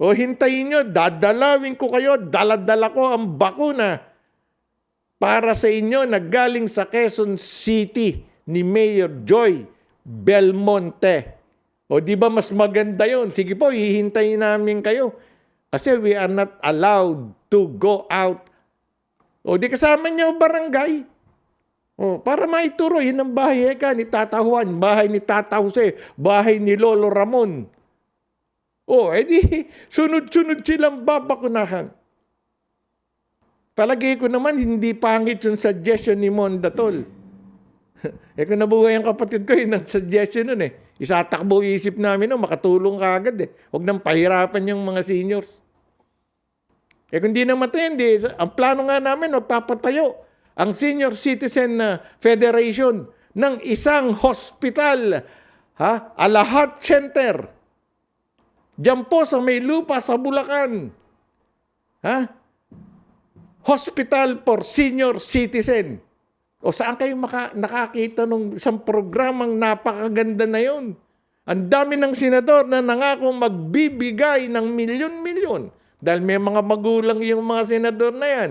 o hintayin nyo, dadalawin ko kayo, daladala ko ang bakuna para sa inyo na galing sa Quezon City ni Mayor Joy Belmonte. O di ba mas maganda yon? Sige po, hihintayin namin kayo. Kasi we are not allowed to go out. O di kasama niyo barangay. O, para maituro, yun ang bahay ni Tata Juan, bahay ni Tata Jose, bahay ni Lolo Ramon. O, di sunod-sunod silang babakunahan. Palagay ko naman, hindi pangit yung suggestion ni Mondatol. Kung nabuhay ang kapatid ko, yun ang suggestion nun Isatakbo isip namin makatulong ka agad Huwag nang pahirapan yung mga seniors. Kung di naman tayo, ang plano nga namin, magpapatayo ang Senior Citizen Federation ng isang hospital, a la heart center. Diyan po sa may lupa sa Bulacan. Ha? Hospital for Senior Citizen. O saan kayo nakakita ng isang programang napakaganda na yon? Ang dami ng senador na nangako magbibigay ng milyon-milyon. Dahil may mga magulang yung mga senador na yan.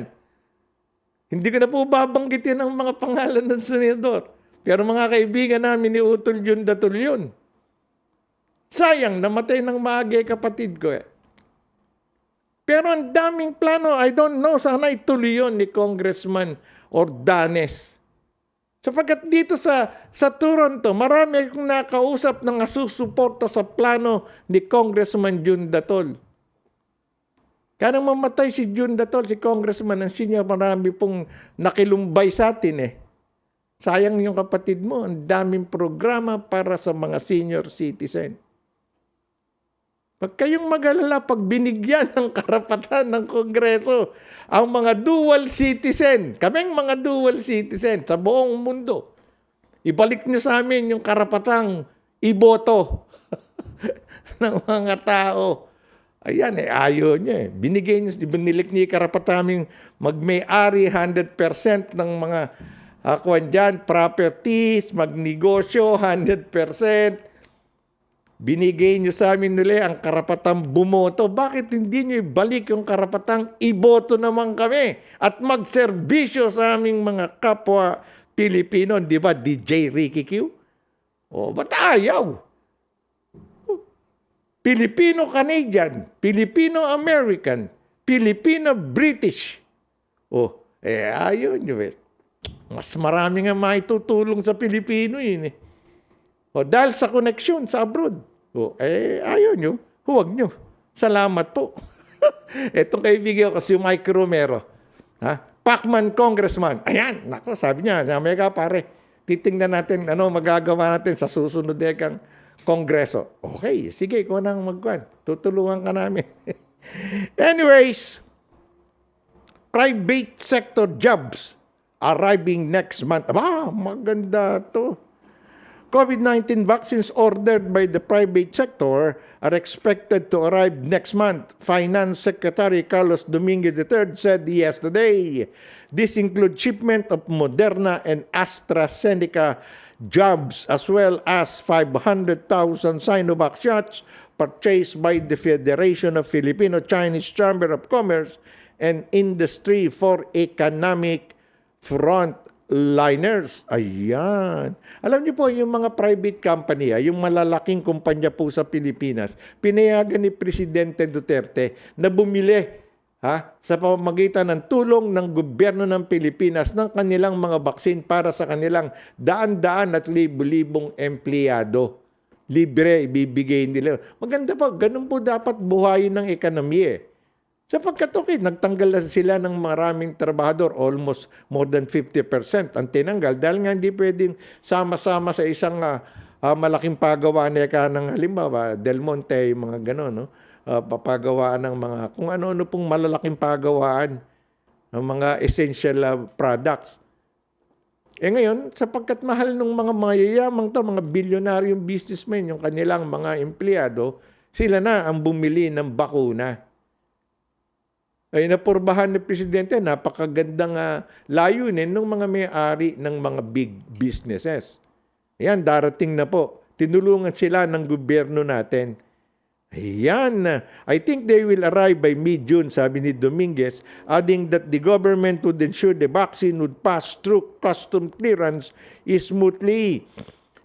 Hindi ko na po babanggitin ang mga pangalan ng senador. Pero mga kaibigan namin ni Utol Jun Datul yun. Sayang, namatay ng maaga kapatid ko eh. Pero ang daming plano, I don't know, sana ituloy yun ni Congressman Ordanes. Sapagkat dito sa Toronto, marami akong nakausap na nasusuporta sa plano ni Congressman Jun Datul. Kaya nang mamatay si Jun Datul, si Congressman, ang senior, marami pong nakilumbay sa atin eh. Sayang yung kapatid mo, ang daming programa para sa mga senior citizen. Pag kayong mag-alala, pag binigyan ng karapatan ng Kongreso, ang mga dual citizen, kaming mga dual citizen sa buong mundo, ibalik niyo sa amin yung karapatang iboto ng mga tao. Ayan ayaw niya eh. Binigay niyo, binilik niya yung karapatang magmay-ari 100% ng mga properties, magnegosyo 100%. Binigay niyo sa amin nila ang karapatang bumoto. Bakit hindi niyo ibalik yung karapatang iboto naman kami at magserbisyo sa aming mga kapwa Pilipino? Di ba, DJ Ricky Q? O, ba't ayaw? Filipino-Canadian, Filipino-American, Filipino-British. O, ayaw niyo eh. Mas marami nga maitutulong sa Pilipino yun eh. O, dahil sa koneksyon sa abroad. O, ayaw nyo. Huwag nyo. Salamat po. Itong kaibigan ko kasi yung Mike Romero. Ha? Pacman Congressman. Ayan. Nako, sabi niya. Sabi ka pare. Titingnan natin ano magagawa natin sa susunod na kang kongreso. Okay. Sige, ikaw nang magkuhan. Tutulungan ka namin. Anyways, private sector jobs arriving next month. Aba, maganda to. COVID-19 vaccines ordered by the private sector are expected to arrive next month, Finance Secretary Carlos Dominguez III said yesterday. This includes shipment of Moderna and AstraZeneca jobs as well as 500,000 Sinovac shots purchased by the Federation of Filipino-Chinese Chamber of Commerce and Industry for Economic Frontliners. Ayan. Alam niyo po, yung mga private company, yung malalaking kumpanya po sa Pilipinas, pinayagan ni Presidente Duterte na bumili sa pamamagitan ng tulong ng gobyerno ng Pilipinas ng kanilang mga baksin para sa kanilang daan-daan at libo-libong empleyado. Libre, ibibigay nila. Maganda po, ganun po dapat buhayin ng ekonomiya eh. Sapagkat nagtanggal na sila ng maraming trabahador, almost more than 50% ang tinanggal dahil nga hindi pwedeng sama-sama sa isang malaking pagawaan ng halimbawa, Del Monte, mga gano'n, no? Papagawaan ng mga, kung ano-ano pong malalaking pagawaan ng mga essential products. Ngayon, sapagkat mahal ng mga mayayamang to, mga bilyonaryong businessmen, yung kanilang mga empleyado, sila na ang bumili ng bakuna. Ay napurbahan ni Presidente, napakagandang layunin ng mga may-ari ng mga big businesses. Ayan, darating na po. Tinulungan sila ng gobyerno natin. Ayan. I think they will arrive by mid-June, sabi ni Dominguez, adding that the government would ensure the vaccine would pass through custom clearance smoothly.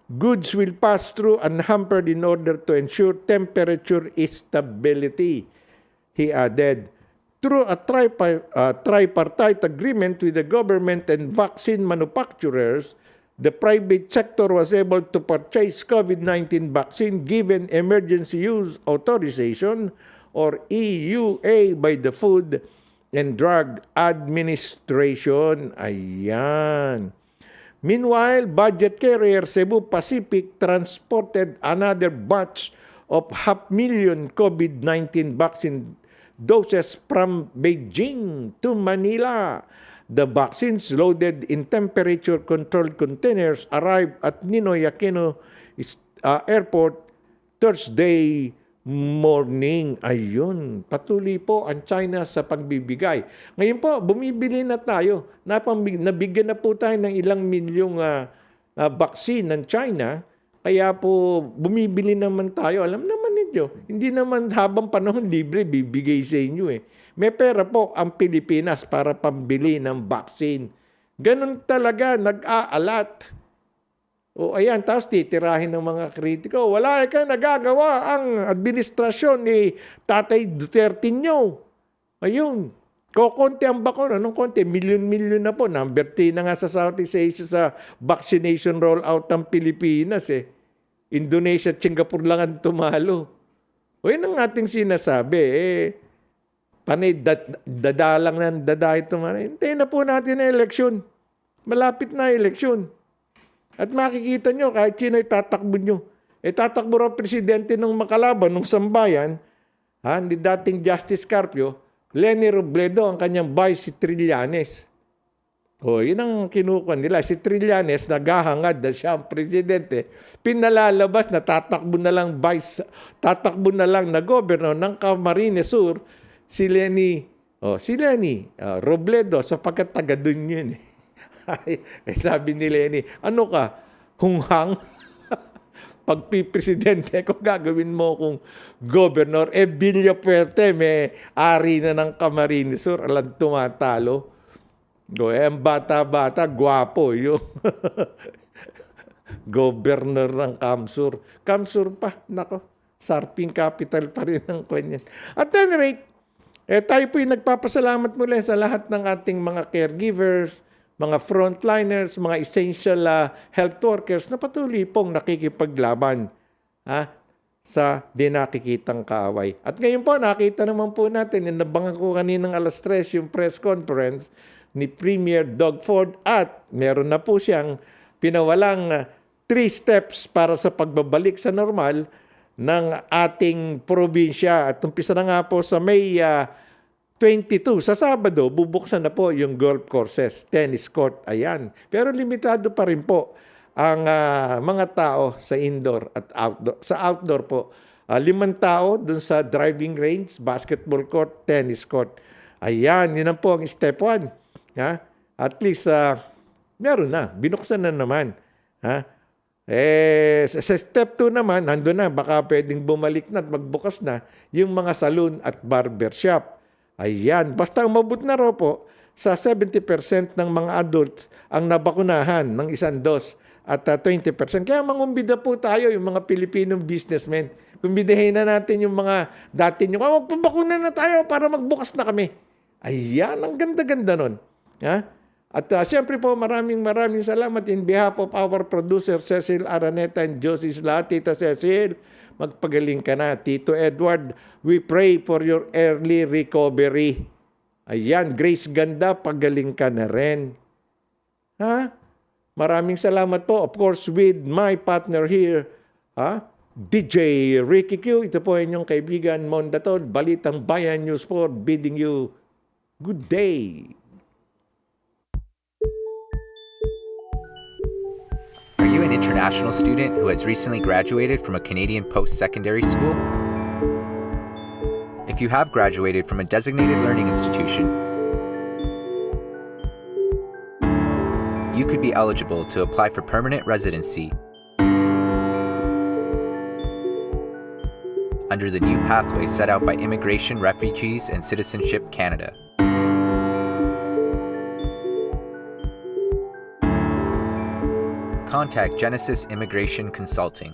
Goods will pass through unhampered in order to ensure temperature stability, he added. Through a tripartite agreement with the government and vaccine manufacturers, the private sector was able to purchase COVID-19 vaccine given emergency use authorization or EUA by the Food and Drug Administration. Ayan. Meanwhile, budget carrier Cebu Pacific transported another batch of 500,000 COVID-19 vaccine doses from Beijing to Manila. The vaccines loaded in temperature-controlled containers arrived at Ninoy Aquino Airport Thursday morning. Ayun, patuloy po ang China sa pagbibigay. Ngayon po, bumibili na tayo. Nabigyan na po tayo ng ilang milyong vaccine ng China. Kaya po, bumibili naman tayo. Alam naman ninyo, hindi naman habang panahon libre bibigay sa inyo eh. May pera po ang Pilipinas para pambili ng vaccine. Ganun talaga, nag-aalat. O ayan, tapos titirahin ng mga kritiko. Wala ka nagagawa ang administrasyon ni Tatay Duterte nyo. Ayun. Kokonti ang bakuna. Anong konti? Milyon-milyon na po. Number 3 na nga sa Southeast Asia sa vaccination rollout ng Pilipinas eh. Indonesia at Singapore lang ang tumalo. O yun ang ating sinasabi eh. Panay dadalang na dadahi tumalo. Hintayin na po natin ang eleksyon. Malapit na eleksyon. At makikita nyo, kahit sino tatakbo nyo. Tatakbo raw presidente ng makalaban, ng sambayan, ni dating Justice Carpio, Leni Robredo, ang kanyang vice si Trillanes. Yun ang kinukuha nila. Si Trillanes, naghahangad na siya ang presidente. Pinalalabas na tatakbo na lang na governor ng Camarines Sur, si Leni Robredo, sapagkat taga dun yun eh. Sabi ni Lenny, ano ka? Hunghang? Pagpipresidente ko, gagawin mo kung governor. Villa Puerte, may ari na ng Camarines Sur, alam tumatalo. Ang bata-bata, gwapo yung governor ng Kamsur. Kamsur pa, nako, Sarping capital pa rin ang kanyan. At any rate, tayo po'y nagpapasalamat muli sa lahat ng ating mga caregivers, mga frontliners, mga essential health workers na patuloy pong nakikipaglaban sa di nakikitang kaaway. At ngayon po, nakita naman po natin, nabangan ko kaninang 3:00 yung press conference ni Premier Doug Ford at meron na po siyang pinawalang 3 steps para sa pagbabalik sa normal ng ating probinsya. At umpisa na nga po sa May 22, sa Sabado, bubuksan na po yung golf courses, tennis court, ayan. Pero limitado pa rin po ang mga tao sa indoor at outdoor. Sa outdoor po, 5 tao dun sa driving range, basketball court, tennis court. Ayan, yun ang po ang step 1. At least, meron na, binuksan na naman. Sa step 2 naman, nandun na, baka pwedeng bumalik na at magbukas na yung mga saloon at barbershop. Ayan, basta ang mabut na raw po, sa 70% ng mga adults ang nabakunahan ng 1 dose at 20%. Kaya mangumbida po tayo, yung mga Pilipinong businessmen. Kumbidahin na natin yung mga dati nyo, magpabakuna na tayo para magbukas na kami. Ayan, ang ganda-ganda nun. At siyempre po, maraming salamat in behalf of our producer, Cecil Araneta and Josie Sla. Tita Cecil, magpagaling ka na. Tito Edward, we pray for your early recovery. Ayan, Grace Ganda, pagaling ka na rin. Maraming salamat po. Of course, with my partner here, DJ Ricky Q. Ito po inyong kaibigan, Mondatod, Balitang Bayan News 4, bidding you good day. Are you an international student who has recently graduated from a Canadian post-secondary school? If you have graduated from a designated learning institution, you could be eligible to apply for permanent residency under the new pathway set out by Immigration, Refugees, and Citizenship Canada. Contact Genesis Immigration Consulting